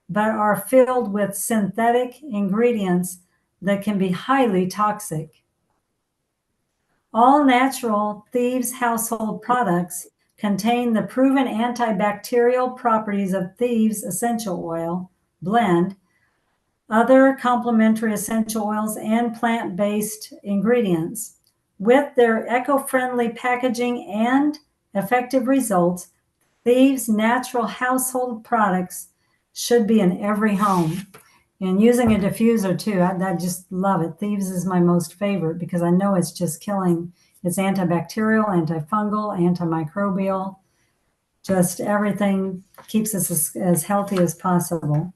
but are filled with synthetic ingredients that can be highly toxic. All natural Thieves household products contain the proven antibacterial properties of Thieves essential oil blend, other complementary essential oils, and plant-based ingredients. With their eco-friendly packaging and effective results, Thieves natural household products should be in every home. And using a diffuser too, I just love it. Thieves is my most favorite because I know it's just killing. It's antibacterial, antifungal, antimicrobial, just everything keeps us as healthy as possible.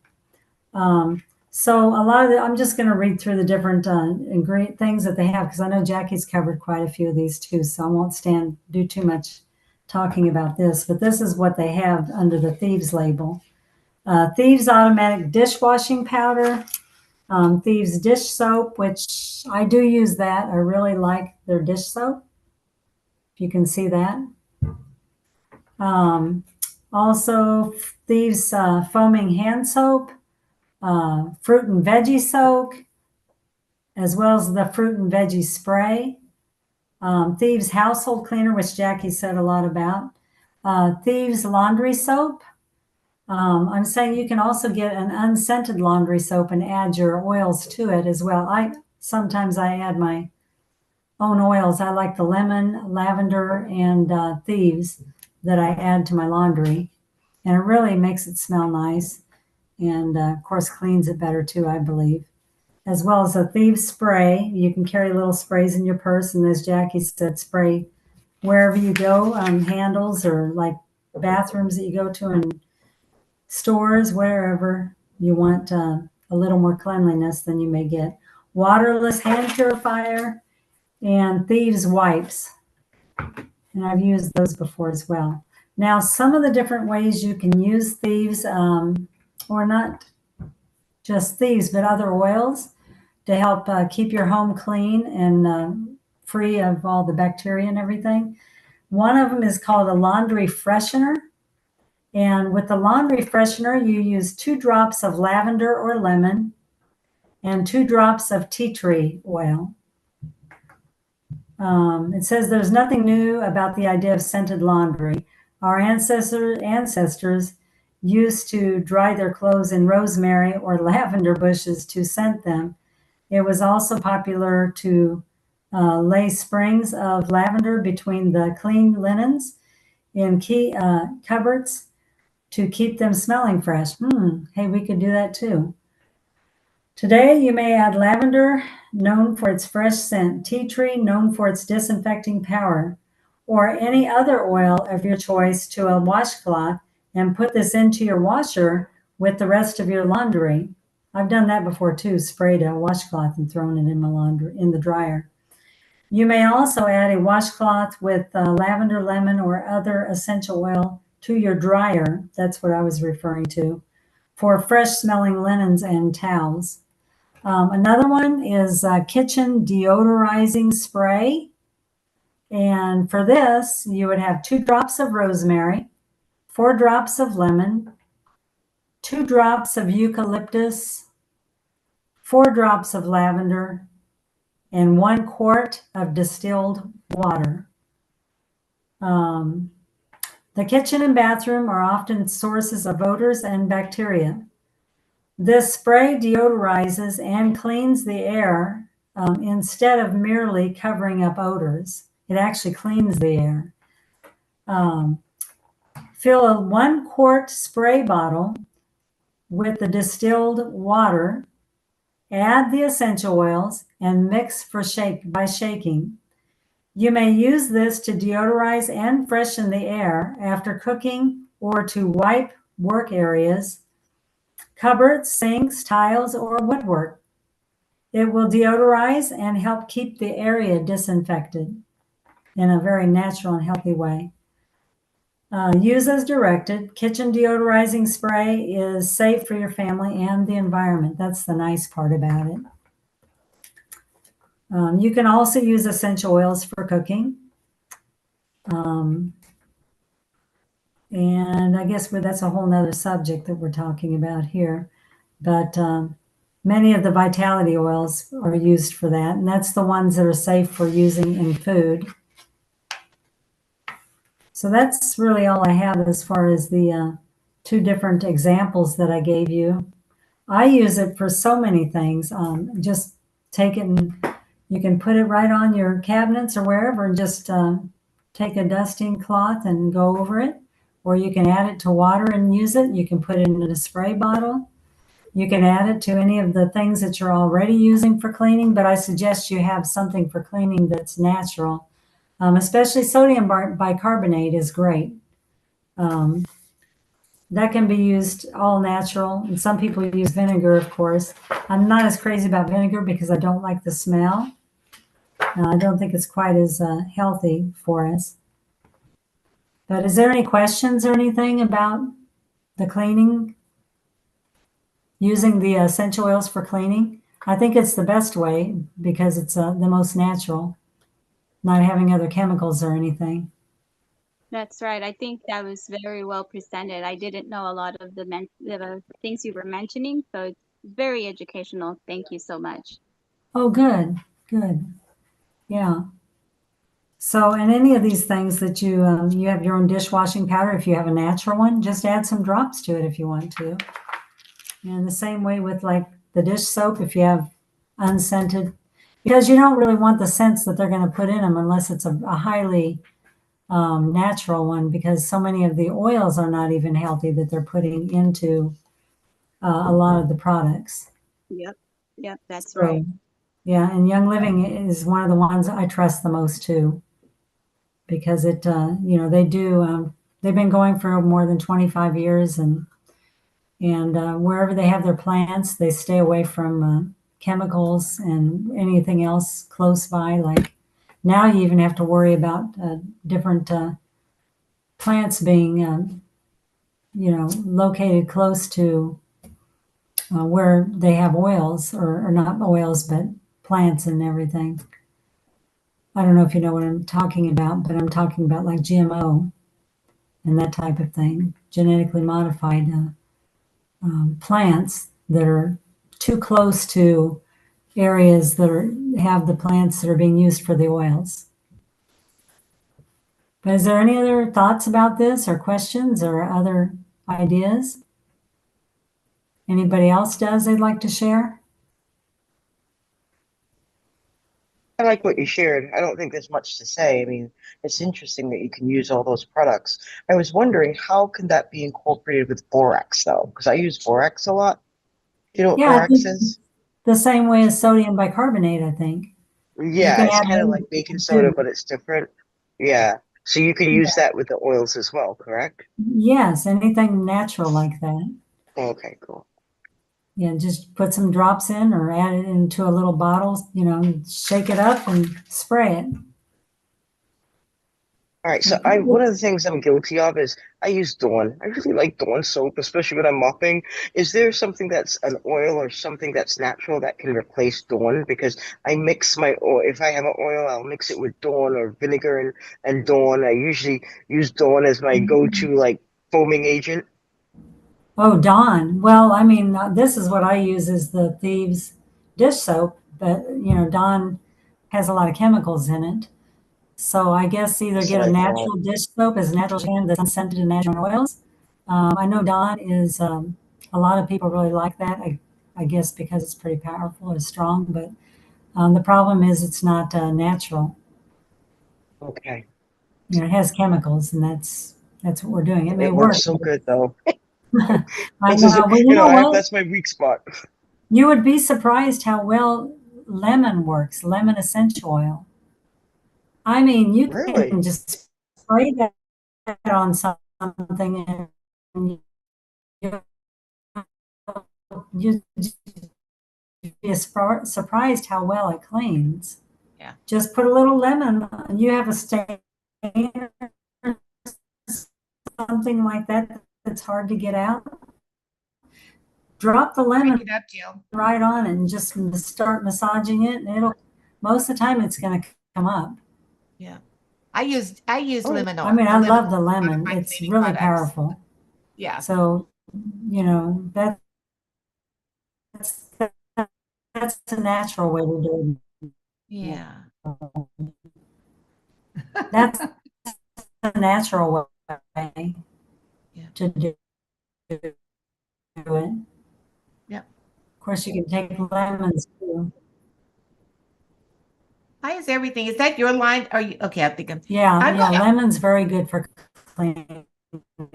So a lot of I'm just going to read through the different ingredient things that they have because I know Jackie's covered quite a few of these too, so I won't do too much talking about this. But this is what they have under the Thieves label. Thieves automatic dishwashing powder, Thieves dish soap, which I do use that. I really like their dish soap. If you can see that. Also, Thieves foaming hand soap, fruit and veggie soak, as well as the fruit and veggie spray. Thieves household cleaner, which Jackie said a lot about. Thieves laundry soap. I'm saying you can also get an unscented laundry soap and add your oils to it as well. Sometimes I add my own oils. I like the lemon, lavender, and Thieves that I add to my laundry. And it really makes it smell nice. And of course, cleans it better too, I believe. As well as a Thieves spray. You can carry little sprays in your purse. And as Jackie said, spray wherever you go, handles or like bathrooms that you go to and stores, wherever you want a little more cleanliness than you may get. Waterless hand purifier and Thieves wipes. And I've used those before as well. Now, some of the different ways you can use Thieves, or not just Thieves, but other oils to help keep your home clean and free of all the bacteria and everything. One of them is called a laundry freshener. And with the laundry freshener, you use 2 drops of lavender or lemon and 2 drops of tea tree oil. It says there's nothing new about the idea of scented laundry. Our ancestors used to dry their clothes in rosemary or lavender bushes to scent them. It was also popular to lay sprigs of lavender between the clean linens in cupboards to keep them smelling fresh. Hey, we could do that too. Today, you may add lavender, known for its fresh scent, tea tree, known for its disinfecting power, or any other oil of your choice to a washcloth and put this into your washer with the rest of your laundry. I've done that before too, sprayed a washcloth and thrown it in my laundry, in the dryer. You may also add a washcloth with lavender, lemon, or other essential oil to your dryer. That's what I was referring to, for fresh smelling linens and towels. Another one is kitchen deodorizing spray. And for this, you would have 2 drops of rosemary, 4 drops of lemon, 2 drops of eucalyptus, 4 drops of lavender, and 1 quart of distilled water. The kitchen and bathroom are often sources of odors and bacteria. This spray deodorizes and cleans the air instead of merely covering up odors. It actually cleans the air. Fill a 1 quart spray bottle with the distilled water, add the essential oils, and mix by shaking. You may use this to deodorize and freshen the air after cooking or to wipe work areas, cupboards, sinks, tiles, or woodwork. It will deodorize and help keep the area disinfected in a very natural and healthy way. Use as directed. Kitchen deodorizing spray is safe for your family and the environment. That's the nice part about it. You can also use essential oils for cooking. And I guess that's a whole nother subject that we're talking about here. But many of the vitality oils are used for that, and that's the ones that are safe for using in food. So that's really all I have as far as the two different examples that I gave you. I use it for so many things. Just take it and you can put it right on your cabinets or wherever and just take a dusting cloth and go over it. Or you can add it to water and use it. You can put it in a spray bottle. You can add it to any of the things that you're already using for cleaning, but I suggest you have something for cleaning that's natural. Especially sodium bicarbonate is great. Um, that can be used all natural, and some people use vinegar, of course. I'm not as crazy about vinegar because I don't like the smell. I don't think it's quite as healthy for us. But is there any questions or anything about the cleaning, using the essential oils for cleaning? I think it's the best way because it's the most natural, not having other chemicals or anything. That's right. I think that was very well presented. I didn't know a lot of the things you were mentioning, so it's very educational. Thank you so much. Oh, good, good. Yeah. So, and any of these things that you have your own dishwashing powder, if you have a natural one, just add some drops to it if you want to. And the same way with like the dish soap, if you have unscented, because you don't really want the scents that they're going to put in them unless it's a highly natural one, because so many of the oils are not even healthy that they're putting into a lot of the products. Yep. Yep, that's right. So, yeah, and Young Living is one of the ones I trust the most too, because they do, they've been going for more than 25 years, and wherever they have their plants, they stay away from chemicals and anything else close by. Like now, you even have to worry about different plants being, located close to where they have oils, or not oils, but plants and everything. I don't know if you know what I'm talking about, but I'm talking about like GMO and that type of thing, genetically modified plants that are too close to areas that have the plants that are being used for the oils. But is there any other thoughts about this or questions or other ideas? Anybody else does they'd like to share? I like what you shared. I don't think there's much to say. I mean, it's interesting that you can use all those products. I was wondering how can that be incorporated with borax though? Because I use borax a lot. Do you know what Yeah, I borax think is? the same way as sodium bicarbonate, I think. You Yeah, can it's add kind of like baking those soda, too. but it's different. Yeah. So you can use that with the oils as well, correct? Yes, anything natural like that. Okay, cool. Yeah, just put some drops in or add it into a little bottle, shake it up and spray it. All right, so I one of the things I'm guilty of is I use Dawn. I really like Dawn soap, especially when I'm mopping. Is there something that's an oil or something that's natural that can replace Dawn? Because I mix my oil. If I have an oil, I'll mix it with Dawn or vinegar and Dawn. I usually use Dawn as my go-to like foaming agent. Oh, Dawn. Well, I mean, this is what I use is the Thieves dish soap, but Dawn has a lot of chemicals in it. So I guess either That's get what a I thought. natural dish soap as a natural brand that's unscented and natural oils. I know Dawn is, a lot of people really like that. I guess because it's pretty powerful or strong, but the problem is it's not natural. Okay. It has chemicals, and that's what we're doing. It may It work. works so good though. I That's just, know, but you know what? that's my weak spot. You would be surprised how well lemon works, lemon essential oil. I mean, you Really? can just spray that on something and you'd be surprised how well it cleans. Yeah. Just put a little lemon, and you have a stain or something like that that's hard to get out. Drop the Pick lemon it up, Jill. right on it and just start massaging it, and most of the time it's going to come up. Yeah. I use Oh, lemon I oil. mean, I Lemon love the oil is one of lemon. my It's cleaning really products. powerful. Yeah. So, that's that's a natural way to do Yeah. it. That's a natural way Yeah. to do it. Of Yeah. course, you can take lemons too. I use everything. Is that your line? Are you okay? I'm thinking. Yeah, I'm yeah, gonna. lemon's very good for cleaning,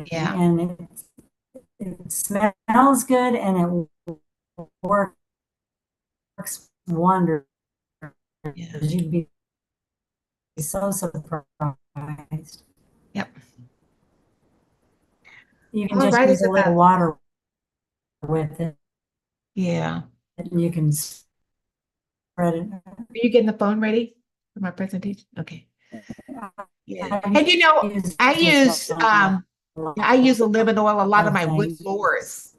Yeah. and it smells good, and it works wonders. Yeah. You'd be so surprised. Yep. Even All just right. use It's a little about. water with it, Yeah. and you can spread it. Are you getting the phone ready for my presentation? Okay. Yeah. I've And you know, used I it use on a yeah, I use a lemon oil a lot lot of of my wood things. floors,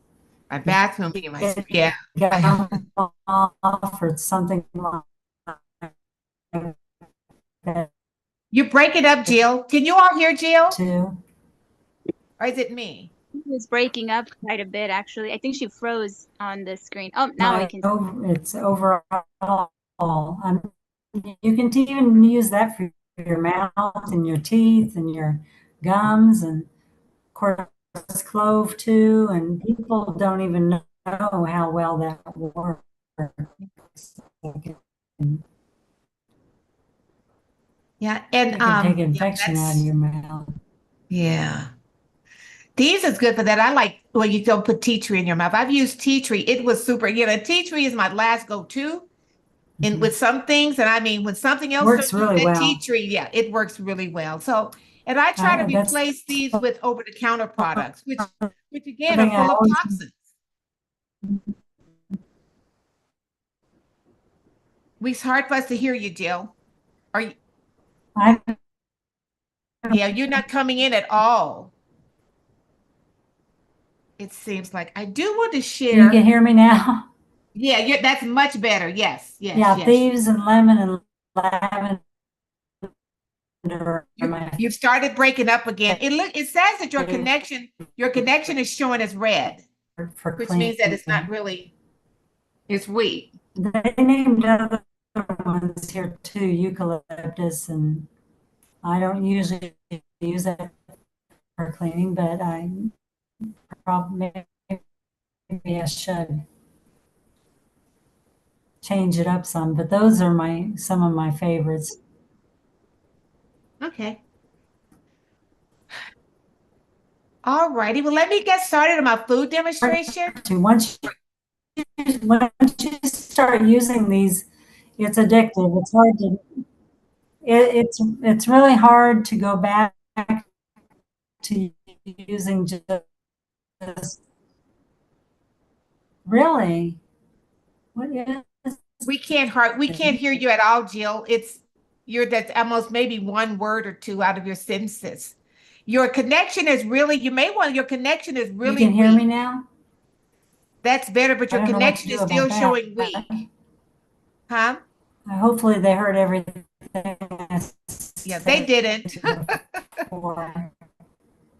my bathroom, my yeah. Gum off or something like that You break it up, Jill. Can you all hear Jill? too. Or is it me? It was breaking up quite a bit, actually. I think she froze on the screen. Oh, now we My can. it's overall. You can even use that for your mouth and your teeth and your gums, and of course clove too. And people don't even know how well that works. Yeah, It can take yeah, infection out of your mouth. yeah. These is good for that. I like when you don't put tea tree in your mouth. I've used tea tree. It was super. You know, tea tree is my last go-to. And with some things, and I mean, when something else Works don't do really that tea well. tree, yeah, it works really well. So, and I try to That's replace these with over-the-counter products, which again are something I full of always. toxins. It's hard for us to hear you, Jill. Are you? I Yeah, you're not coming in at all. It seems like I do want to You can share. hear me now. Yeah, that's much better. Yes, yes, Yeah, yes. thieves and lemon and lavender are You my you've started breaking up again. It says that your connection is showing as red, favorite for which means that it's not cleaning. really it's weak. They named other ones here too, eucalyptus, and I don't usually use that for cleaning, but I probably maybe I should change it up some. But those are some of my favorites. Okay. All righty. Well, let me get started on my food demonstration. Once you start using these, it's addictive. It's hard to it's really hard to go back to using just really what is We can't hear you at all, Jill. That's almost maybe one word or two out of your sentences. Your connection is really, your connection is you really can hear me weak. now? That's better, but I your don't know what to connection do is about still that. showing weak. Huh? Hopefully they heard everything I Yeah, they said didn't. before.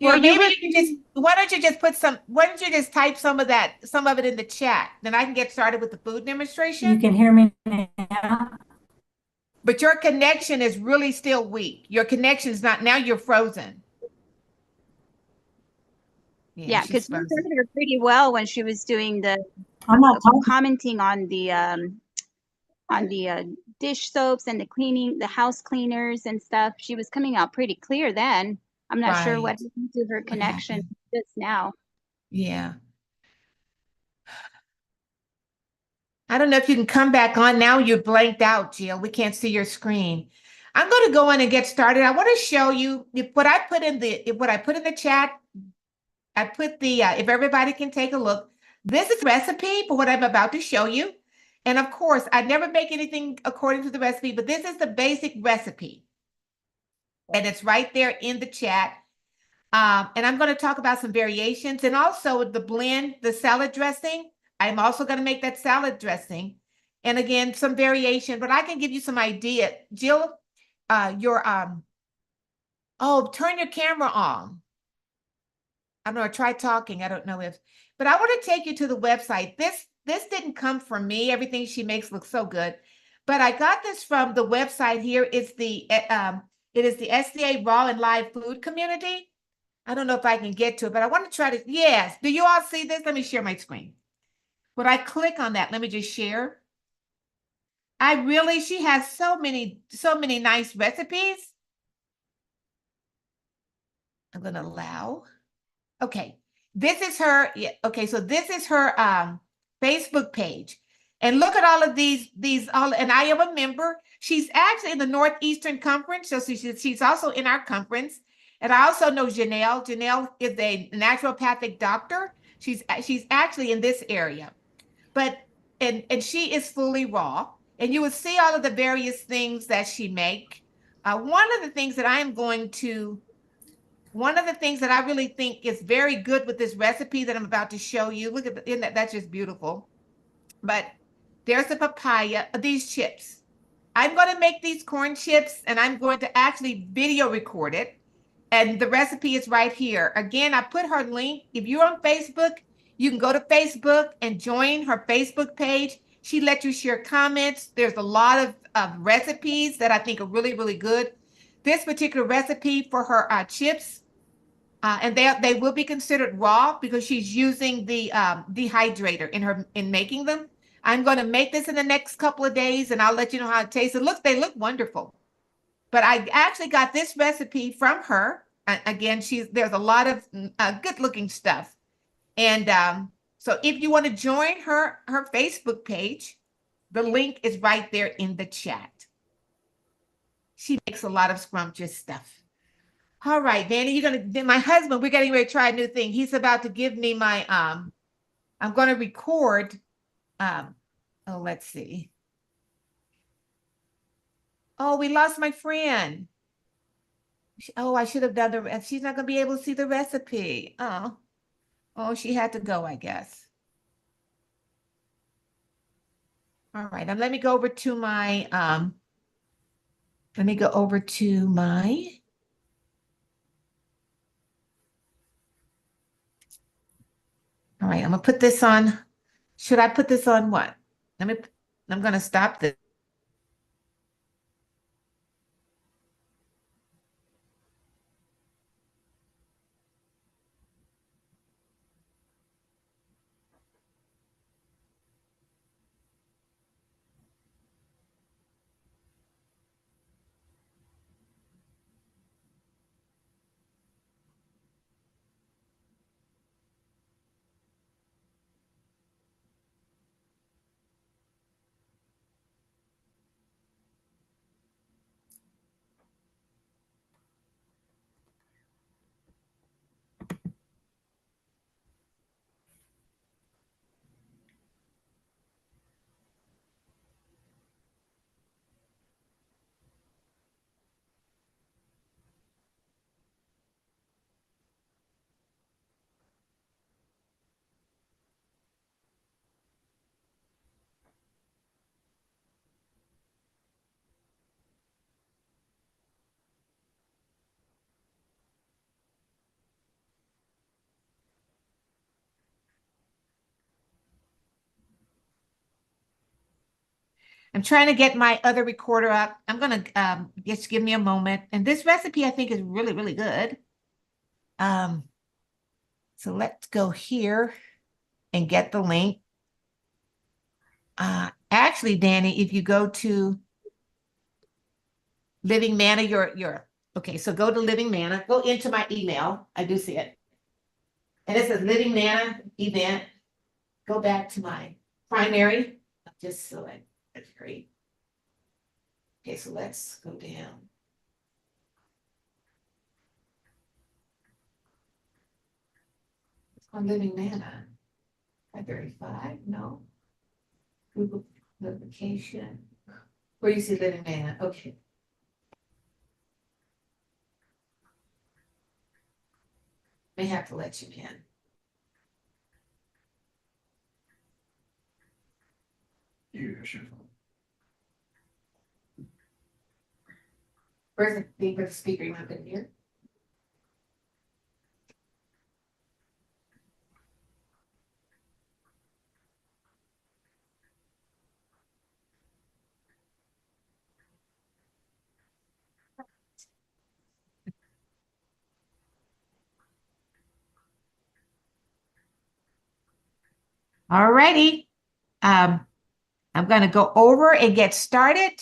Well, you Maybe were. you can why don't you just type some of it in the chat? Then I can get started with the food You demonstration. can hear me now? But your connection is really still weak. Your connection is not, now you're frozen. Yeah, Yeah, she's because we frozen. heard her pretty well when she was doing the I'm not talking. commenting on the dish soaps and the house cleaners and stuff. She was coming out pretty clear then. I'm not sure what Right. happened to her What connection happened? just now. Yeah. I don't know if you can come back on now. You're blanked out, Jill. We can't see your screen. I'm going to go in and get started. I want to show you what I put in the chat. I put if everybody can take a look, this is a recipe for what I'm about to show you. And of course, I never make anything according to the recipe, but this is the basic recipe. And it's right there in the chat. And I'm going to talk about some variations and also the salad dressing. I'm also going to make that salad dressing. And again, some variation, but I can give you some idea. Jill, your Oh, turn your camera on. I don't know, try talking. I don't know if, but I want to take you to the website. This didn't come from me. Everything she makes looks so good. But I got this from the website here. It is the SDA Raw and Live Food Community. I don't know if I can get to it, but I want to try to, yes. Do you all see this? Let me share my screen. When I click on that, let me just share. She has so many nice recipes. I'm going to allow. Okay. This is her. Yeah, okay. So this is her Facebook page. And look at all of and I am a member. She's actually in the Northeastern Conference. So she's also in our conference. And I also know Janelle. Janelle is a naturopathic doctor. She's actually in this area. But and she is fully raw. And you will see all of the various things that she make. One of the things that I really think is very good with this recipe that I'm about to show you. Look at that's just beautiful. But there's the papaya, these chips. I'm going to make these corn chips and I'm going to actually video record it. And the recipe is right here. Again, I put her link. If you're on Facebook, you can go to Facebook and join her Facebook page. She lets you share comments. There's a lot of recipes that I think are really, really good. This particular recipe for her chips, and they will be considered raw because she's using the dehydrator in making them. I'm going to make this in the next couple of days, and I'll let you know how it tastes. They look wonderful. But I actually got this recipe from her. Again, there's a lot of good-looking stuff, and so if you want to join her Facebook page, the link is right there in the chat. She makes a lot of scrumptious stuff. All right, Manny, my husband, we're getting ready to try a new thing. He's about to give me my, I'm going to record, let's see. Oh, we lost my friend. Oh, I should have done she's not going to be able to see the recipe. Oh, she had to go, I guess. All right, now let me go over to my, all right, I'm gonna put this on. Should I put this on what? I'm gonna stop this. I'm trying to get my other recorder up. I'm going to just give me a moment. And this recipe, I think, is really, really good. So let's go here and get the link. Actually, Danny, if you go to Living Manna, okay, so go to Living Manna, go into my email. I do see it. And it says Living Manna event. Go back to my primary, just so that's great. Okay, so let's go down. It's on Living Manna. I verify, no. Google notification. Where you see Living Manna, okay. May have to let you in. Yeah, sure. Where's the speaker? You want to put it here? All righty. I'm going to go over and get started.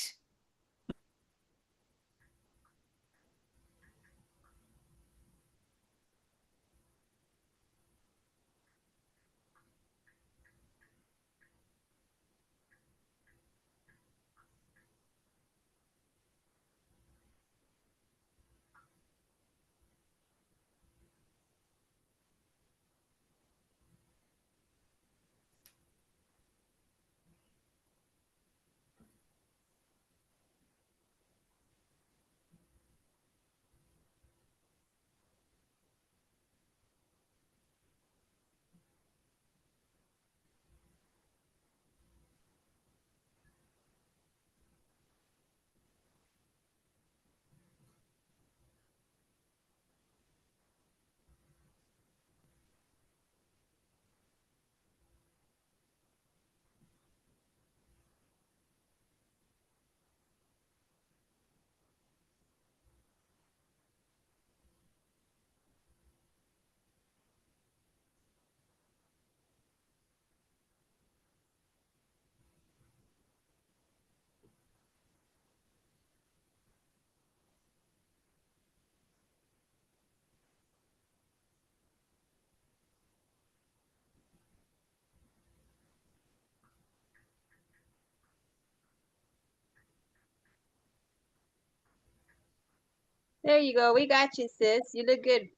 There you go. We got you, sis. You look good.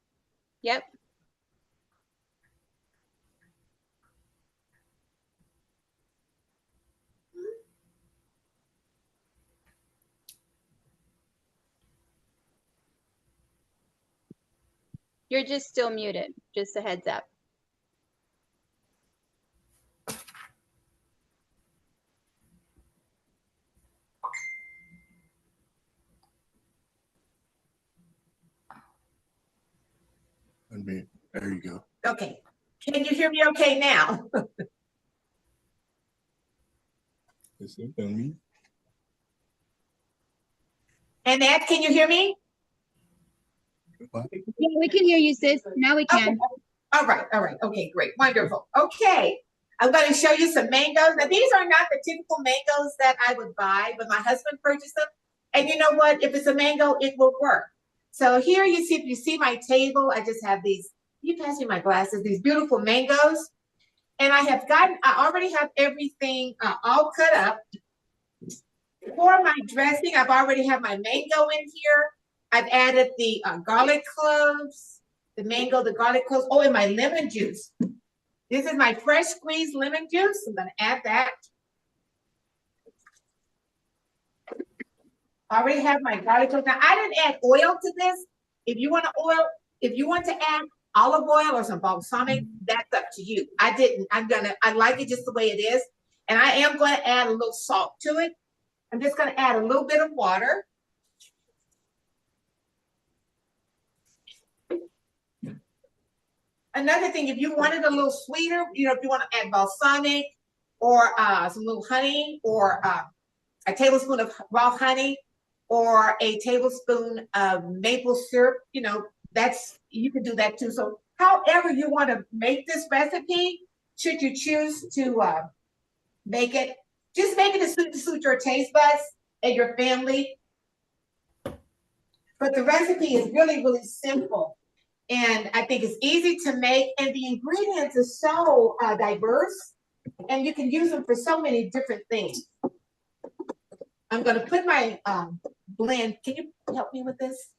Yep. You're just still muted. Just a heads up. There you go. Okay. Can you hear me okay now? Is it on me? And Ed, can you hear me? What? Yeah, we can hear you, sis. Now we can. Okay. All right. All right. Okay, great. Wonderful. Okay. I'm going to show you some mangoes. Now, these are not the typical mangoes that I would buy, but my husband purchased them. And you know what? If it's a mango, it will work. So here you see, if you see my table, I just have these, you pass me my glasses, these beautiful mangoes. And I already have everything all cut up. For my dressing, I've already have my mango in here. I've added the garlic cloves, the mango, the garlic cloves. Oh, and my lemon juice. This is my fresh squeezed lemon juice. I'm gonna add that. I already have my garlic cloves. Now, I didn't add oil to this. If you want to add olive oil or some balsamic, that's up to you. I didn't. I like it just the way it is. And I am going to add a little salt to it. I'm just going to add a little bit of water. Another thing, if you wanted a little sweeter, if you want to add balsamic or some little honey or a tablespoon of raw honey or a tablespoon of maple syrup, you can do that too. So however you want to make this recipe, should you choose to make it, just make it to suit your taste buds and your family. But the recipe is really, really simple. And I think it's easy to make, and the ingredients are so diverse, and you can use them for so many different things. I'm going to put my blend. Can you help me with this?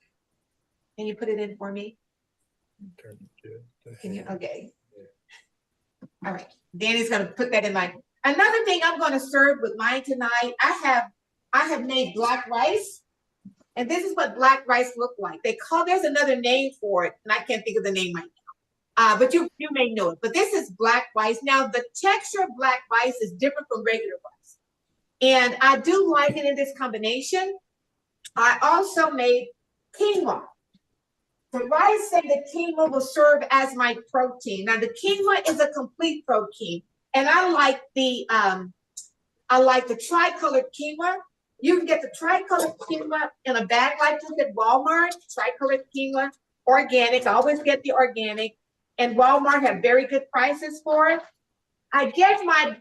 Can you put it in for me? Can you? Okay. All right. Danny's going to put that in my. Another thing I'm going to serve with mine tonight. I have made black rice. And this is what black rice look like. There's another name for it, and I can't think of the name right now. But you may know it. But this is black rice. Now, the texture of black rice is different from regular rice. And I do like it in this combination. I also made quinoa. The rice and the quinoa will serve as my protein. Now, the quinoa is a complete protein. And I like the tricolored quinoa. You can get the tricolored quinoa in a bag like this at Walmart, tricolored quinoa, organic. I always get the organic. And Walmart have very good prices for it. I get my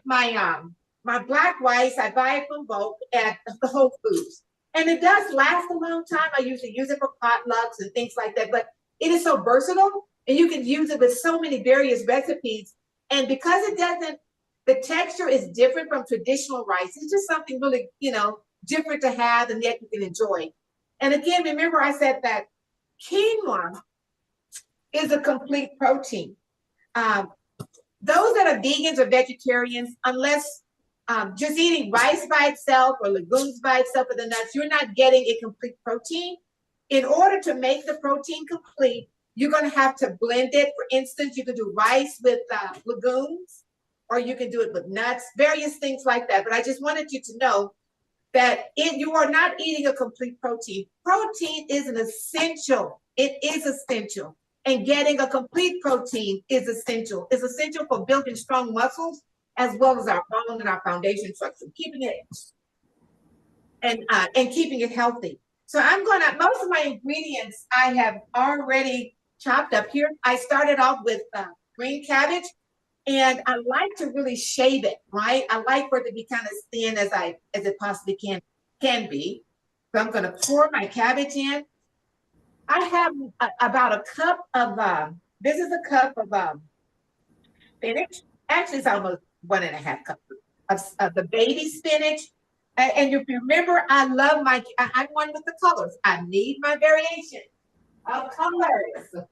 black rice. I buy it from bulk at the Whole Foods, and it does last a long time. I usually use it for potlucks and things like that. But it is so versatile, and you can use it with so many various recipes. And because it doesn't, the texture is different from traditional rice. It's just something really, different to have, and yet you can enjoy. And again, remember I said that quinoa is a complete protein. Those that are vegans or vegetarians, unless just eating rice by itself or legumes by itself or the nuts, you're not getting a complete protein. In order to make the protein complete, you're going to have to blend it. For instance, you can do rice with legumes, or you can do it with nuts, various things like that. But I just wanted you to know that you are not eating a complete protein. Protein is an essential. It is essential. And getting a complete protein is essential. It's essential for building strong muscles as well as our bone and our foundation structure, keeping it and keeping it healthy. So most of my ingredients I have already chopped up here. I started off with green cabbage, and I like to really shave it, right? I like for it to be kind of thin as it possibly can be. So I'm gonna pour my cabbage in. I have about a cup of, this is a cup of spinach. Actually, it's almost 1.5 cups of the baby spinach. And if you remember, I'm one with the colors. I need my variation of colors.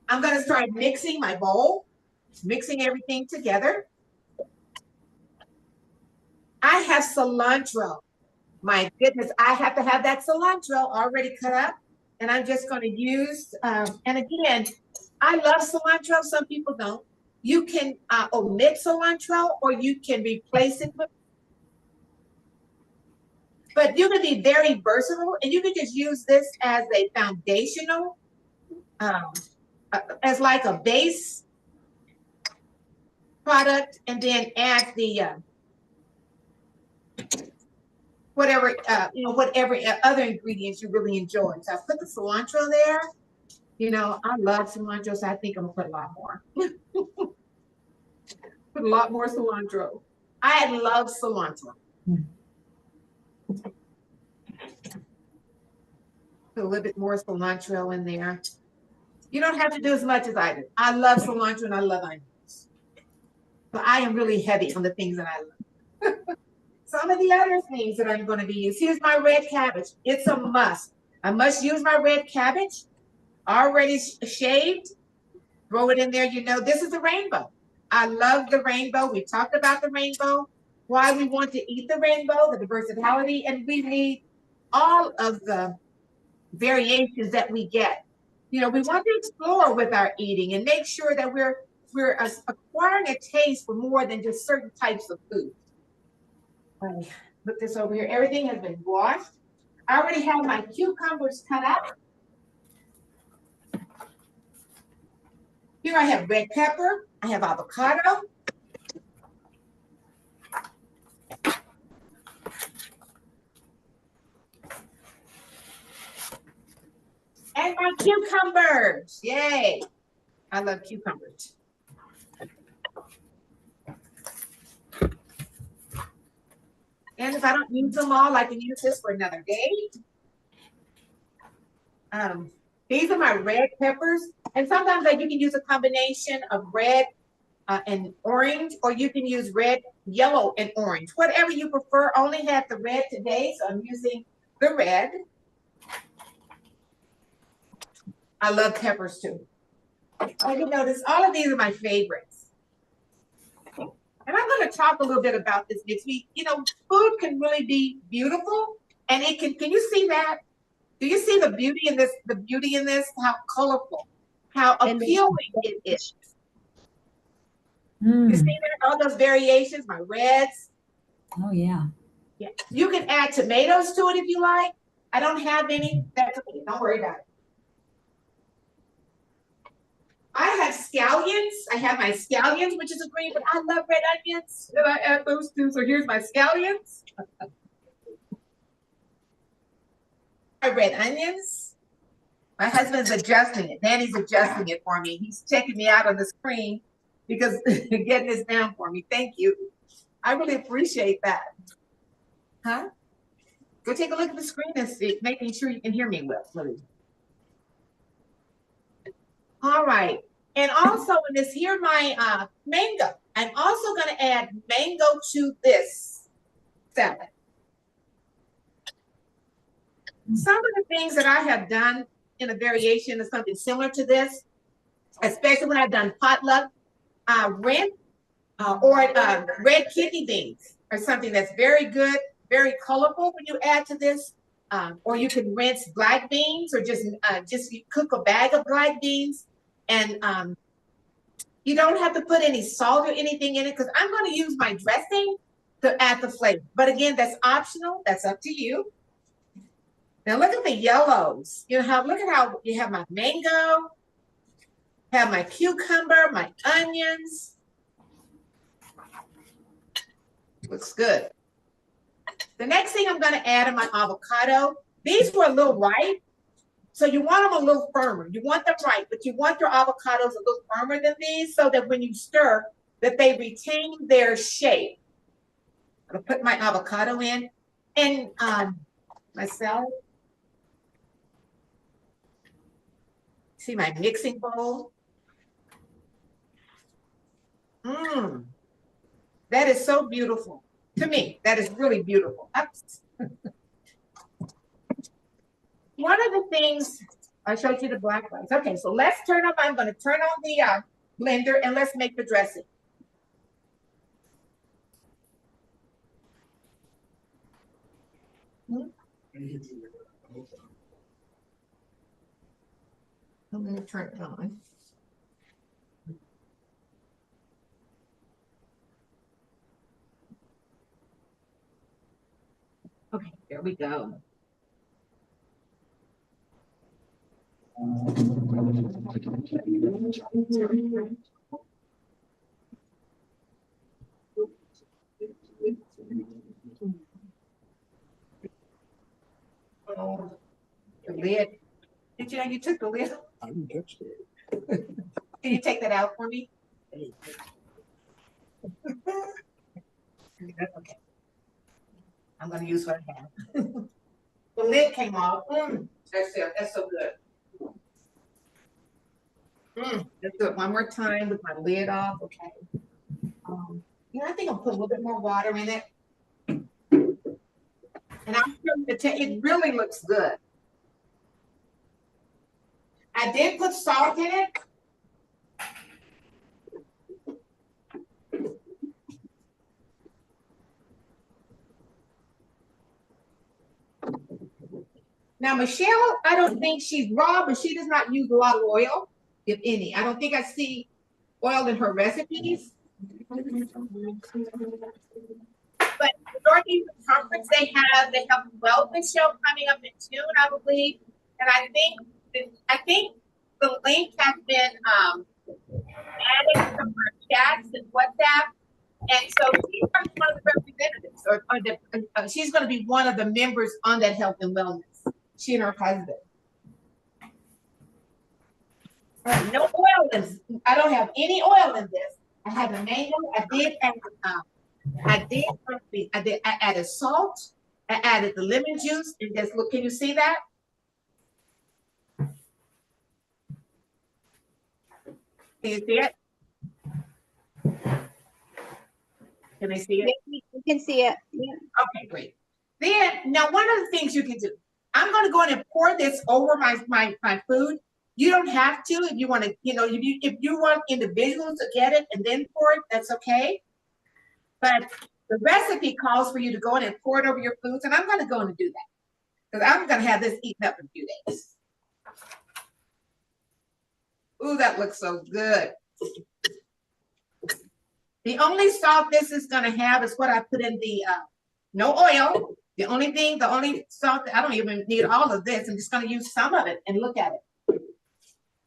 I'm gonna start mixing my bowl, mixing everything together. I have cilantro. My goodness, I have to have that cilantro already cut up. And I'm just gonna use, and again, I love cilantro, some people don't. You can omit cilantro, or you can replace it with, but you can be very versatile, and you can just use this as a foundational, as like a base product, and then add the whatever other ingredients you really enjoy. So I put the cilantro there. I love cilantro, so I think I'm gonna put a lot more. Put a lot more cilantro. I love cilantro. Put a little bit more cilantro in there. You don't have to do as much as I do. I love cilantro and I love onions. But I am really heavy on the things that I love. Some of the other things that I'm going to be using. Here's my red cabbage. It's a must. I must use my red cabbage. Already shaved. Throw it in there. This is the rainbow. I love the rainbow. We talked about the rainbow. Why we want to eat the rainbow, the versatility, and we need all of the variations that we get. We want to explore with our eating and make sure that we're acquiring a taste for more than just certain types of food. Put this over here. Everything has been washed. I already have my cucumbers cut up. Here I have red pepper. I have avocado. And my cucumbers. Yay. I love cucumbers. And if I don't use them all, I can use this for another day. These are my red peppers. And sometimes you can use a combination of red and orange, or you can use red, yellow, and orange. Whatever you prefer. I only had the red today, so I'm using the red. I love peppers too. You notice all of these are my favorites. And I'm going to talk a little bit about this next week. Food can really be beautiful, and can you see that? Do you see the beauty in this? The beauty in this, how colorful, how appealing it is. You see that? All those variations, my reds. Oh, yeah. Yeah. You can add tomatoes to it if you like. I don't have any. That's okay. Don't worry about it. I have scallions. I have my scallions, which is a green, but I love red onions. And I add those too. So here's my scallions. My red onions. My husband's adjusting it. Danny's adjusting it for me. He's checking me out on the screen. because getting this down for me. Thank you. I really appreciate that. Huh? Go take a look at the screen and see, making sure you can hear me well, please. All right. And also in this here, my mango. I'm also going to add mango to this salad. Some of the things that I have done in a variation of something similar to this, especially when I've done potluck, red kidney beans are something that's very good, very colorful when you add to this. Or you can rinse black beans, or just cook a bag of black beans, and you don't have to put any salt or anything in it, because I'm going to use my dressing to add the flavor. But again, that's optional. That's up to you. Now look at the yellows. Look at how you have my mango, have my cucumber, my onions. Looks good. The next thing I'm going to add are my avocado. These were a little ripe, so you want them a little firmer. You want them ripe, but you want your avocados a little firmer than these, so that when you stir, that they retain their shape. I'm going to put my avocado in, and my salad. See my mixing bowl? That is so beautiful. To me, that is really beautiful. One of the things, I showed you the black rice. Okay, so let's I'm going to turn on the blender, and let's make the dressing. I'm going to turn it on. Okay, there we go. Oh, the lid. Did you know you took the lid? I didn't touch it. Can you take that out for me? Okay. I'm going to use what I have. The lid came off. That's it. That's so good. Let's do it one more time with my lid off. Okay. I think I'll put a little bit more water in it. And it really looks good. I did put salt in it. Now, Michelle, I don't think she's raw, but she does not use a lot of oil, if any. I don't think I see oil in her recipes. But the Northeast Conference, they have the Health and Wellness show coming up in June, I believe. And I think the link has been added to our chats and WhatsApp. And so she's one of the representatives, she's going to be one of the members on that Health and Wellness. She and her husband. All right, no oil in this. I don't have any oil in this. I had a mango. I added salt. I added the lemon juice. And just look, can you see that? Can you see it? Can they see it? You can see it. Yeah. Okay, great. Then, now one of the things you can do, I'm going to go in and pour this over my food. You don't have to if you want to, if you want individuals to get it and then pour it, that's okay. But the recipe calls for you to go in and pour it over your foods, and I'm going to go in and do that because I'm going to have this eaten up in a few days. Ooh, that looks so good. The only salt this is going to have is what I put in the, no oil. The only salt, I don't even need all of this. I'm just going to use some of it and look at it.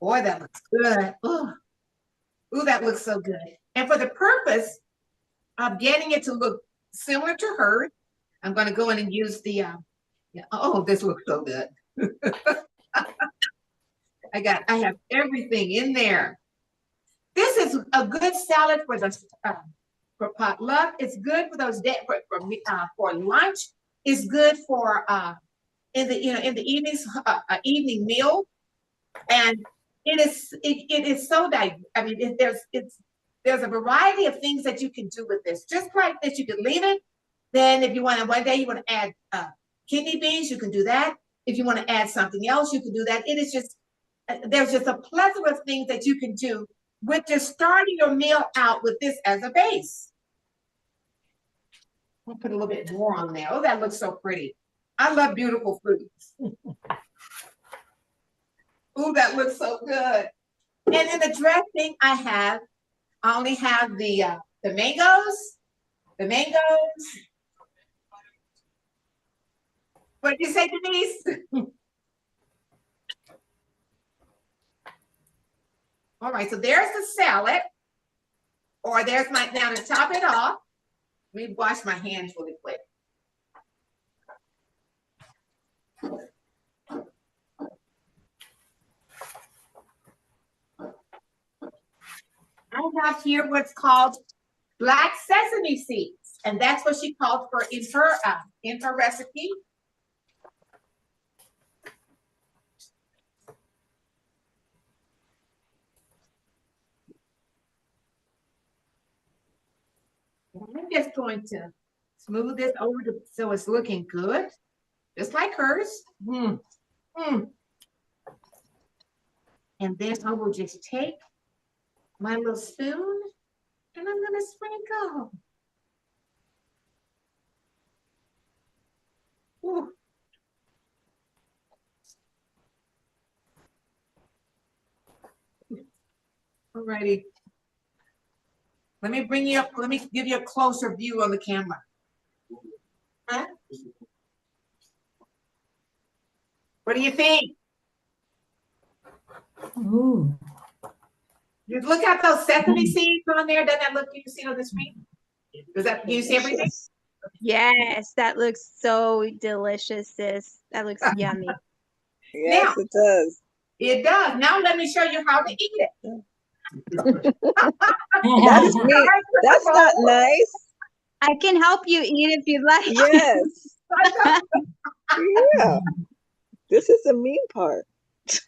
Boy, that looks good. Ooh, that looks so good. And for the purpose of getting it to look similar to hers, I'm going to go in and use the, this looks so good. I have everything in there. This is a good salad for the for potluck. It's good for those for lunch. It's good for in the in the evenings evening meal, and it is so I mean there's a variety of things that you can do with this. Just like this, you can leave it. Then if you want to one day you want to add kidney beans, you can do that. If you want to add something else, you can do that. It is just there's just a plethora of things that you can do with just starting your meal out with this as a base. I'll put a little bit more on there. Oh, that looks so pretty. I love beautiful fruits. Oh, that looks so good. And in the dressing, I only have the mangoes. The mangoes. What did you say, Denise? All right, so there's the salad. Or there's my, now to top it off, let me wash my hands really quick. I have here what's called black sesame seeds, and that's what she called for in her recipe. I'm just going to smooth this over so it's looking good, just like hers. And then I will just take my little spoon and I'm gonna sprinkle. Ooh. Alrighty. Let me bring you up, let me give you a closer view on the camera. Huh? What do you think? Ooh. You look at those sesame seeds on there. Doesn't that look, can you see on the screen? Does that, can you see everything? Yes, that looks so delicious, sis. That looks yummy. Yes, Now, it does. it does. Now let me show you how to eat it. That is me. That's not nice. I can help you eat if you'd like. Yes. Yeah. This is the mean part.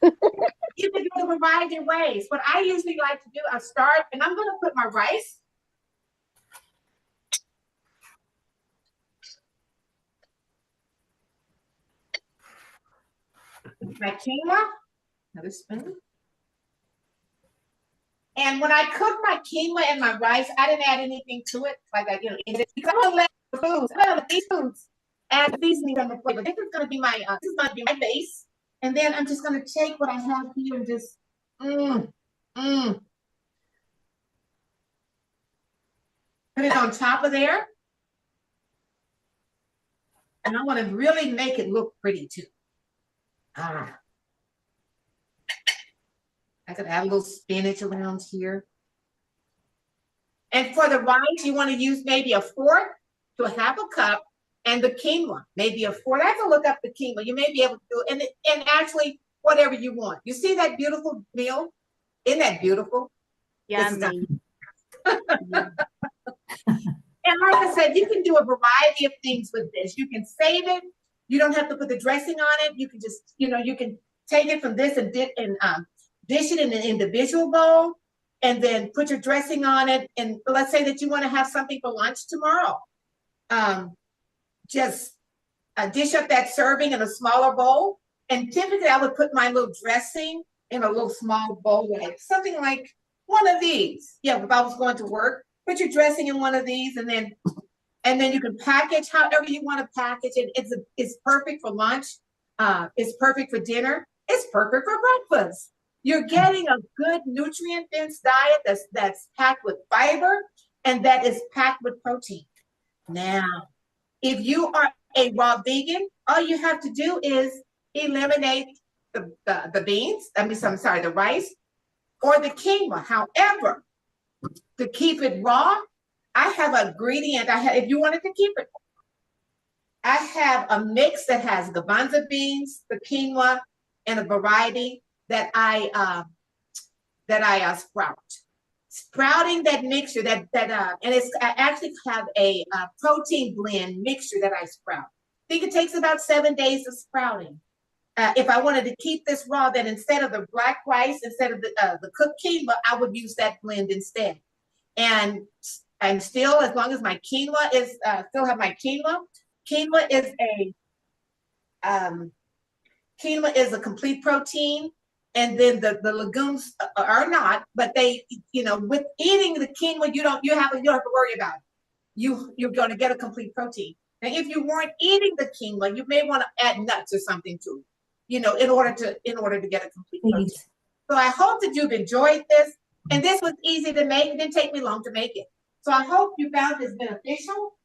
You can do it a variety of ways. What I usually like to do, I start, and I'm going to put my rice. My quinoa, another spoon. And when I cook my quinoa and my rice, I didn't add anything to it. Like I, because I'm gonna let the foods, I'm gonna let these foods add seasoning on the flavor. This is gonna be my base. And then I'm just gonna take what I have here and just put it on top of there. And I want to really make it look pretty too. I could add a little spinach around here. And for the rice, you want to use maybe a fourth to a half a cup, and the quinoa, maybe a fourth. I have to look up the quinoa. You may be able to do it, and actually whatever you want. You see that beautiful meal? Isn't that beautiful? Yummy. And like I said, you can do a variety of things with this. You can save it. You don't have to put the dressing on it. You can just, you can take it from this and dish it in an individual bowl, and then put your dressing on it. And let's say that you want to have something for lunch tomorrow. Just dish up that serving in a smaller bowl. And typically I would put my little dressing in a little small bowl, like something like one of these. Yeah, if I was going to work, put your dressing in one of these, and then you can package however you want to package it. It's perfect for lunch. It's perfect for dinner. It's perfect for breakfast. You're getting a good nutrient-dense diet that's packed with fiber and that is packed with protein. Now, if you are a raw vegan, all you have to do is eliminate the beans. The rice or the quinoa. However, to keep it raw, I have an ingredient. If you wanted to keep it, I have a mix that has garbanzo beans, the quinoa, and a variety that I sprout. sprouting that mixture and I actually have a protein blend mixture that I sprout. I think it takes about 7 days of sprouting. If I wanted to keep this raw, then instead of the black rice, instead of the cooked quinoa, I would use that blend instead. And still, as long as my quinoa is still have my quinoa. Quinoa is a complete protein, and then the legumes are not. But they, with eating the quinoa, you don't have to worry about it. You're going to get a complete protein. Now, if you weren't eating the quinoa, you may want to add nuts or something to it, in order to get a complete protein. So I hope that you've enjoyed this, and this was easy to make. It didn't take me long to make it. So I hope you found this beneficial.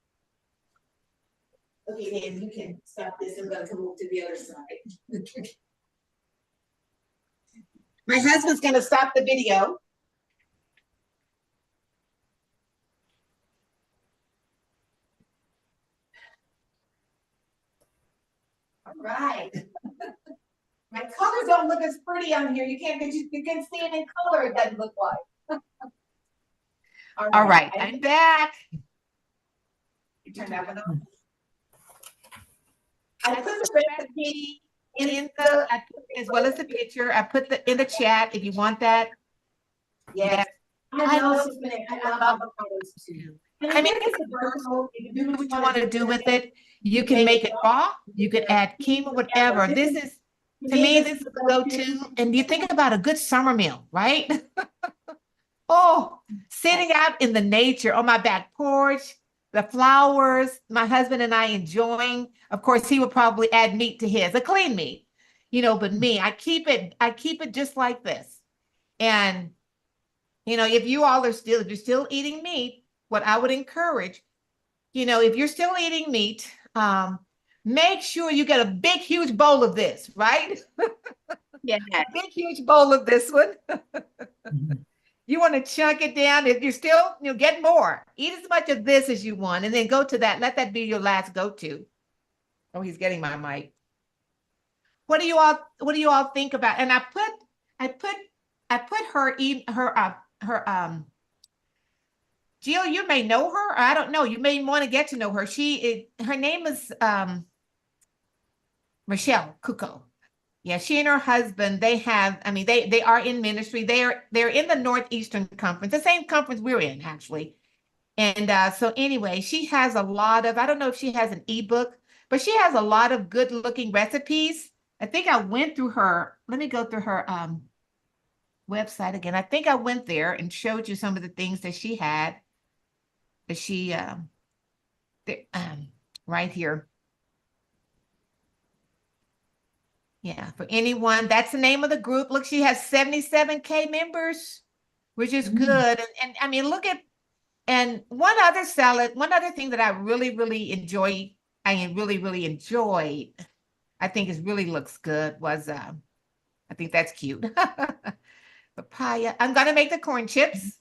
Okay, Dan, you can stop this. I'm going to move to the other side. My husband's going to stop the video. All right. My colors don't look as pretty on here. You can see it in color. It doesn't look like. All right. I'm back. You turn that one on. I put the recipe as well as the picture. I put in the chat if you want that. Yes. I love avocados too. I mean, it's versatile. You can do what you want to do with it. You can make it raw. You can add quinoa, whatever. This is, to me, this is the go-to. And you think about a good summer meal, right? Oh, sitting out in the nature on my back porch, the flowers, my husband and I enjoying. Of course, he would probably add meat to his, a clean meat, but me, I keep it just like this. And, if you're still eating meat, what I would encourage, if you're still eating meat, make sure you get a big, huge bowl of this, right? Yeah. A big, huge bowl of this one. You want to chunk it down. If you're still, get more. Eat as much of this as you want, and then go to that. Let that be your last go-to. Oh, he's getting my mic. What do you all think about? And I put her Jill, you may know her, or I don't know. You may want to get to know her. Her name is Michelle Kuko. Yeah, she and her husband, they are in ministry. They're in the Northeastern Conference, the same conference we're in, actually. And so anyway, she has a lot of, I don't know if she has an ebook, but she has a lot of good looking recipes. I think I went through her, let me go through her website again. I think I went there and showed you some of the things that she had, that she, right here. Yeah, for anyone, that's the name of the group. Look, she has 77K members, which is good. And I mean, and one other thing that I really, really enjoyed, I think it really looks good, was, I think that's cute. Papaya. I'm going to make the corn chips.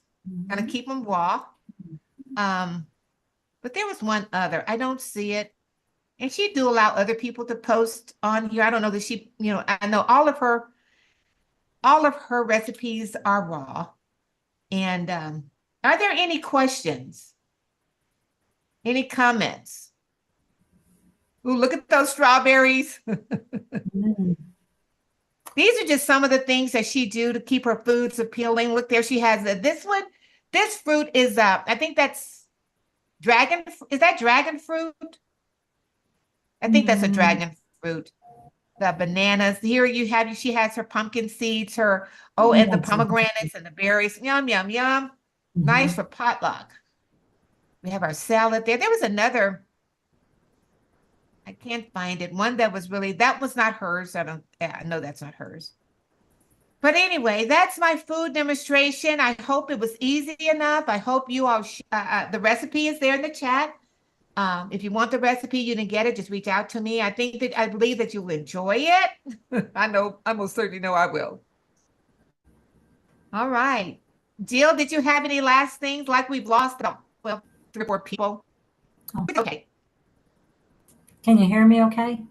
Going to keep them raw. But there was one other, I don't see it. And she do allow other people to post on here. I don't know that she, I know all of her recipes are raw. And are there any questions? Any comments? Ooh, look at those strawberries. These are just some of the things that she do to keep her foods appealing. Look there, she has this one. This fruit is, I think that's is that dragon fruit? I think that's a dragon fruit. The bananas. Here she has her pumpkin seeds, and the pomegranates and the berries. Yum, yum, yum. Nice for potluck. We have our salad there. There was another, I can't find it. One that was not hers. I know that's not hers. But anyway, that's my food demonstration. I hope it was easy enough. I hope you all, the recipe is there in the chat. If you want the recipe, you didn't get it, just reach out to me. I believe that you'll enjoy it. I most certainly know I will. All right. Jill, did you have any last things? Like we've lost, 3 or 4 people. Oh. Okay. Can you hear me okay?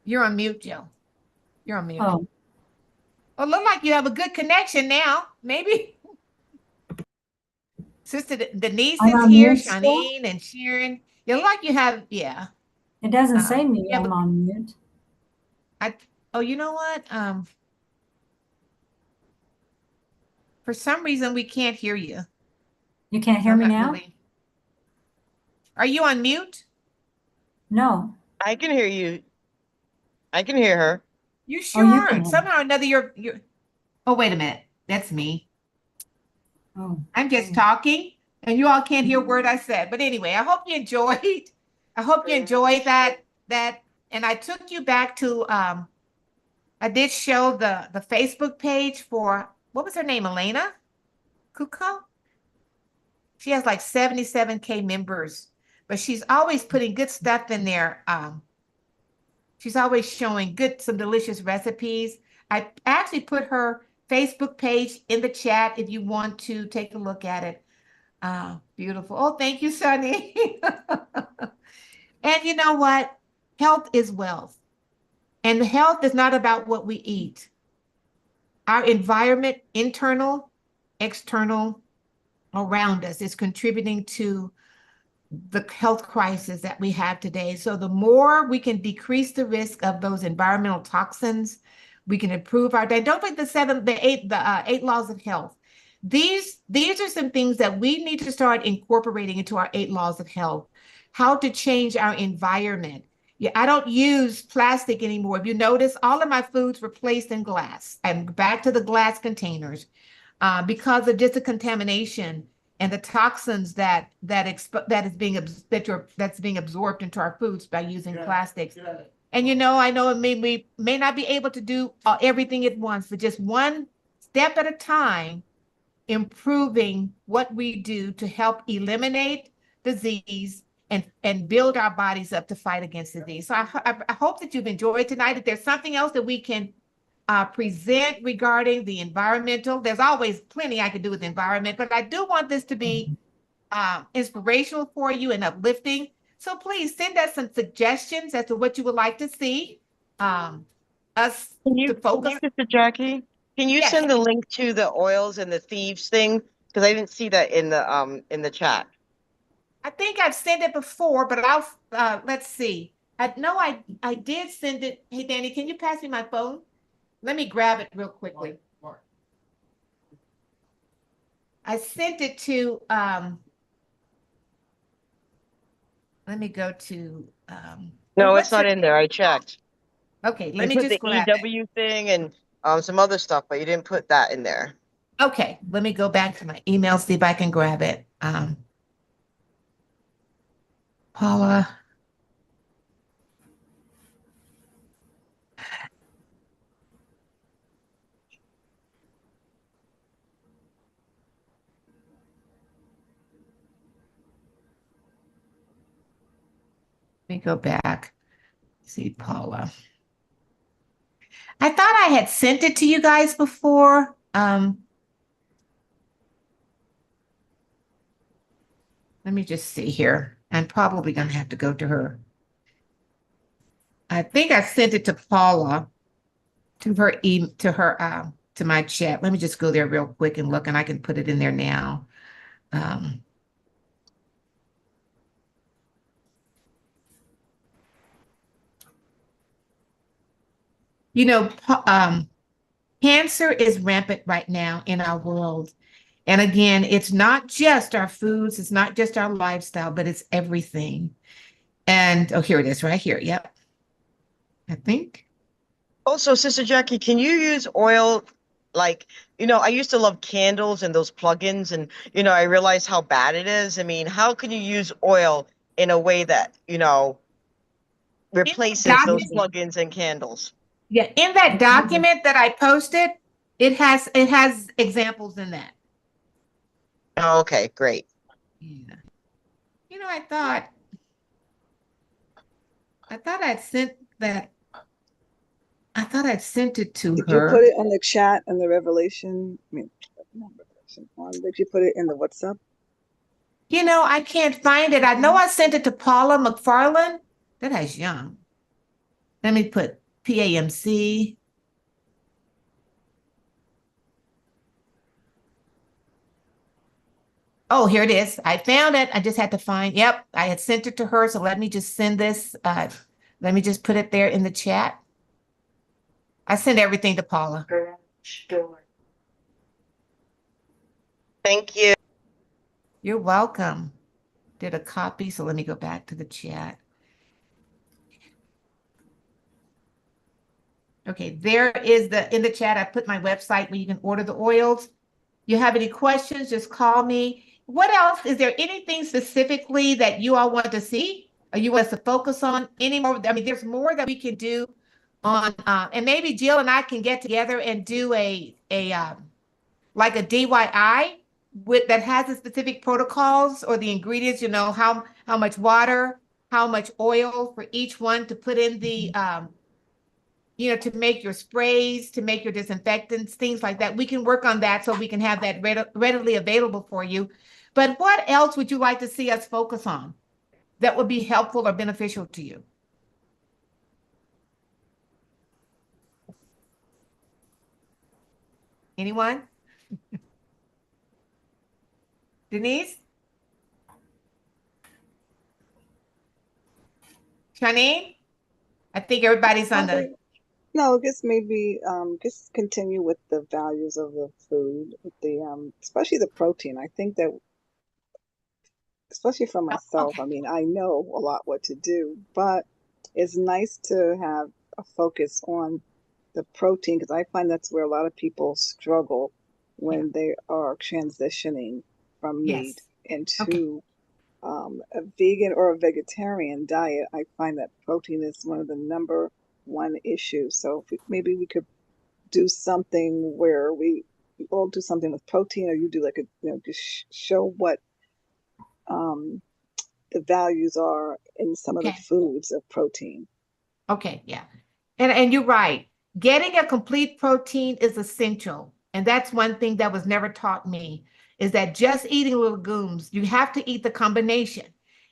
You're on mute, Jill. You're on mute. Oh, Well, look like you have a good connection now. Maybe. Sister Denise I'm is on here, mute still? Shawneen and Sharon. You look like you have, yeah. It doesn't say me Yeah, I'm but on mute. oh, you know what? For some reason we can't hear you. You can't So hear I'm me not now? really. Are you on mute? No. I can hear you. I can hear her. You Oh, sure you can aren't. hear me. Somehow or another you're oh, wait a minute. That's me. Oh, I'm just talking and you all can't hear a word I said. But anyway, I hope you enjoyed. I hope you enjoyed that. And I took you back to I did show the Facebook page for what was her name? Elena Kuko? She has like 77K members, but she's always putting good stuff in there. She's always showing some delicious recipes. I actually put her Facebook page in the chat if you want to take a look at it. Beautiful. Oh, thank you, Sunny. And you know what? Health is wealth. And health is not about what we eat. Our environment, internal, external, around us, is contributing to the health crisis that we have today. So the more we can decrease the risk of those environmental toxins, we can improve our diet. Don't forget the eight laws of health. These are some things that we need to start incorporating into our 8 laws of health. How to change our environment. Yeah, I don't use plastic anymore. If you notice, all of my foods were placed in glass and back to the glass containers because of just the contamination and the toxins that's being absorbed into our foods by using plastics. And I know we may not be able to do everything at once, but just one step at a time, improving what we do to help eliminate disease and build our bodies up to fight against disease. So I hope that you've enjoyed tonight. If there's something else that we can present regarding the environmental, there's always plenty I could do with the environment, but I do want this to be inspirational for you and uplifting. So please send us some suggestions as to what you would like to see us to focus. Sister Jackie, can you Yes, send the link to the oils and the thieves thing? Because I didn't see that in the chat. I think I've sent it before, but I'll let's see. I did send it. Hey, Danny, can you pass me my phone? Let me grab it real quickly. I sent it to let me go to No, it's what's not your in there. I checked. okay, let You me put just the grab it. EW thing and some other stuff, but you didn't put that in there. Okay, let me go back to my email, see if I can grab it. Paula. Let me go back. See, Paula. I thought I had sent it to you guys before. Let me just see here. I'm probably going to have to go to her. I think I sent it to Paula, to to my chat. Let me just go there real quick and look, and I can put it in there now. Um, you know, cancer is rampant right now in our world. And again, it's not just our foods, it's not just our lifestyle, but it's everything. And oh, here it is right here. Yep. I think. Also, Sister Jackie, can you use oil? Like, I used to love candles and those plugins, and I realized how bad it is. I mean, how can you use oil in a way that, In that replaces those document, plugins and candles? yeah, in that document that I posted, it has examples in that. Oh, okay, great. Yeah. I thought I'd sent that. I thought I'd sent it to Did you put her. it on the chat and the revelation? I mean, not revelation. Did you put it in the WhatsApp? I can't find it. I know I sent it to Paula McFarland. That has young. Let me put PAMC. Oh, here it is. I found it. I just had to find, yep, I had sent it to her. So let me just send this. Let me just put it there in the chat. I send everything to Paula. Thank you. You're welcome. Did a copy. So let me go back to the chat. Okay, there is in the chat, I put my website where you can order the oils. You have any questions, just call me. What else? Is there anything specifically that you all want to see or you want us to focus on any more? I mean, there's more that we can do on, and maybe Jill and I can get together and do like a DIY that has the specific protocols or the ingredients, how much water, how much oil for each one to put in the, to make your sprays, to make your disinfectants, things like that. We can work on that so we can have that readily available for you. But what else would you like to see us focus on that would be helpful or beneficial to you? Anyone? Denise? Janine? I think everybody's on the... No, just maybe just continue with the values of the food, with the especially the protein. I think that especially for myself, okay. I mean, I know a lot what to do, but it's nice to have a focus on the protein because I find that's where a lot of people struggle when they are transitioning from meat Yes. Okay. into a vegan or a vegetarian diet. I find that protein is one of the number one issues. So if maybe we could do something where we all do something with protein, or you do like just show what the values are in some of the Okay. foods of protein. Okay, yeah. And you're right. Getting a complete protein is essential. And that's one thing that was never taught me is that just eating legumes, you have to eat the combination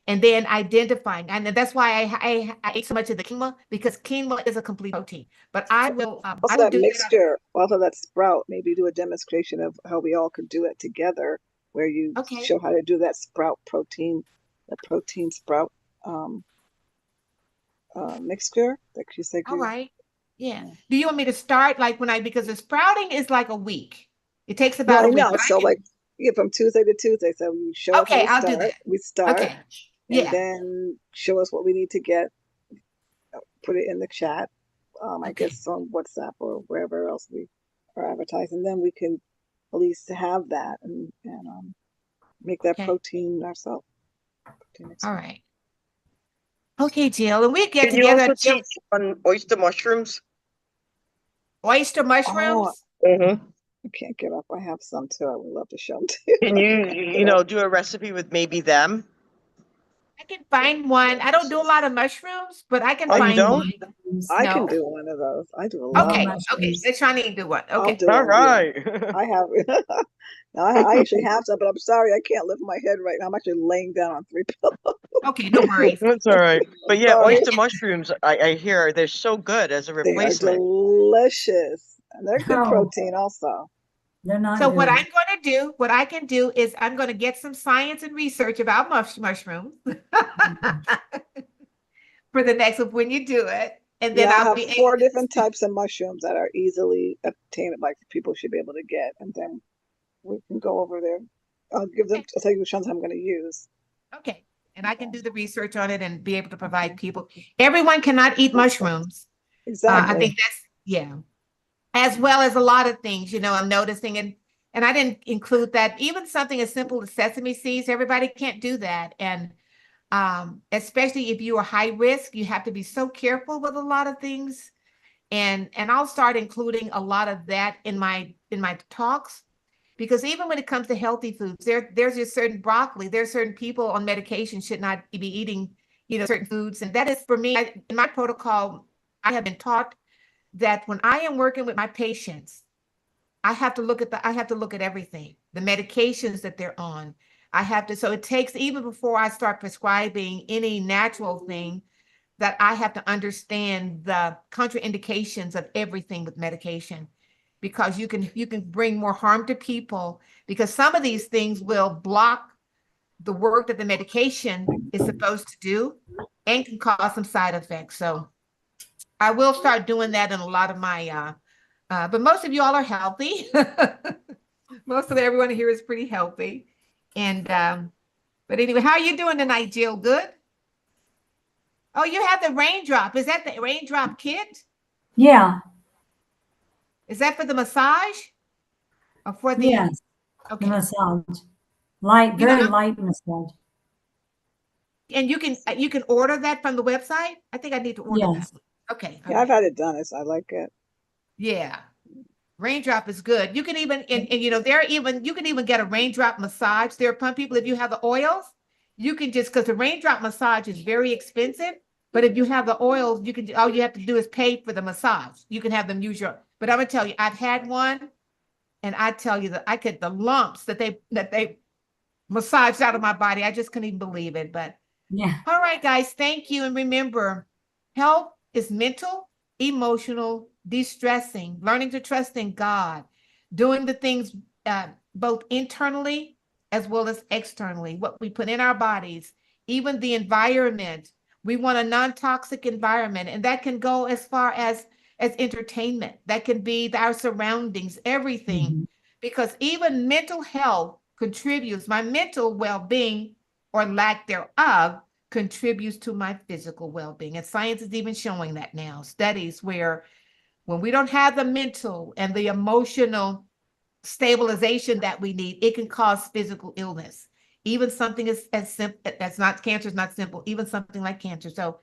and then identifying. And that's why I ate so much of the quinoa because quinoa is a complete protein. But I will Also that do mixture, also that sprout, maybe do a demonstration of how we all could do it together where you Okay. show how to do that sprout protein, the protein sprout mixture that you said. All right. Yeah. Do you want me to start like because the sprouting is like a week. It takes No, about I a week. know. But So like from Tuesday to Tuesday. So you show us how okay, to I'll do start. that. We start Okay. and Yeah. then show us what we need to get. Put it in the chat. I Okay. guess on WhatsApp or wherever else we are advertising. Then we can at least have that and make that Okay. protein ourselves. All right. Okay, Jill, and we get Can you together. also teach on oyster mushrooms? Oyster Oh, mushrooms. Mm-hmm. I can't get up. I have some too. I would love to show them to you. Can you do a recipe with maybe them? I can find one. I don't do a lot of mushrooms, but I can Oh, you find don't? one. I can No. do one of those. I do a No lot Okay. of Okay. mushrooms. Let's try to do one. I'll Okay. do All them. Yeah. right. I have. Now, I actually have some, but I'm sorry I can't lift my head right now. I'm actually laying down on 3 pillows. Okay. No worries. That's all right. But yeah, Sorry. oyster mushrooms, I hear they're so good as a They are replacement. delicious. And they're good No, protein also. they're not So what good. I'm going to do, what I can do is I'm going to get some science and research about mushrooms for the next of when you do it, and then Yeah, I I'll have be able 4 to. different types of mushrooms that are easily obtainable, like people should be able to get. And then we can go over there. I'll tell you which ones I'm going to use. Okay. And I can do the research on it and be able to provide people. Everyone cannot eat mushrooms. I Exactly. think yeah. As well as a lot of things, I'm noticing. And I didn't include that. Even something as simple as sesame seeds, everybody can't do that. And especially if you are high risk, you have to be so careful with a lot of things. And I'll start including a lot of that in my talks. Because even when it comes to healthy foods, there's just certain broccoli, there's certain people on medication should not be eating, certain foods. And that is for me, in my protocol, I have been taught that when I am working with my patients, I have to look at everything, the medications that they're on. So it takes, even before I start prescribing any natural thing, that I have to understand the contraindications of everything with medication. because you can bring more harm to people, because some of these things will block the work that the medication is supposed to do and can cause some side effects. So I will start doing that in a lot of my, but most of you all are healthy. Most of everyone here is pretty healthy. And, but anyway, how are you doing tonight, Jill? Good? Oh, you have the raindrop. Is that the raindrop kit? Yeah. Is that for the massage or for the, Yes. The okay. massage. Light, You know, very light massage. and you can order that from the website? I think I need to order Yes. that. Okay. all Yeah, I've right. had it done. I like it. Yeah. Raindrop is good. You can even, and you know, you can even get a raindrop massage. There are some people, if you have the oils, you can just, because the raindrop massage is very expensive, but if you have the oils, you can, all you have to do is pay for the massage. You can have them use your, but I'm gonna tell you, I've had one, and I tell you that the lumps that they massaged out of my body, I just couldn't even believe it. But Yeah. all right, guys, thank you. And remember, health is mental, emotional, de-stressing, learning to trust in God, doing the things both internally as well as externally, what we put in our bodies, even the environment. We want a non-toxic environment, and that can go as far as entertainment. That can be our surroundings, everything, Mhm. because even mental health contributes, my mental well-being or lack thereof contributes to my physical well-being. And science is even showing that now. Studies where when we don't have the mental and the emotional stabilization that we need, it can cause physical illness. Even something as simple, that's not cancer, is not simple, even something like cancer. So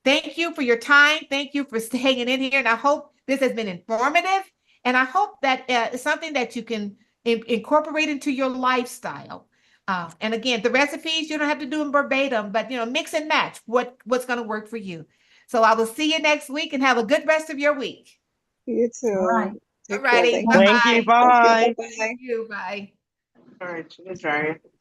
thank you for your time. Thank you for staying in here. And I hope this has been informative. And I hope that it's something that you can incorporate into your lifestyle. And again, the recipes, you don't have to do them verbatim, but mix and match what's going to work for you. So I will see you next week, and have a good rest of your week. You All right. too. All Take care. righty. Thank Thank you. you. Bye-bye. Bye. Bye. Thank you. Bye. All right. That's right.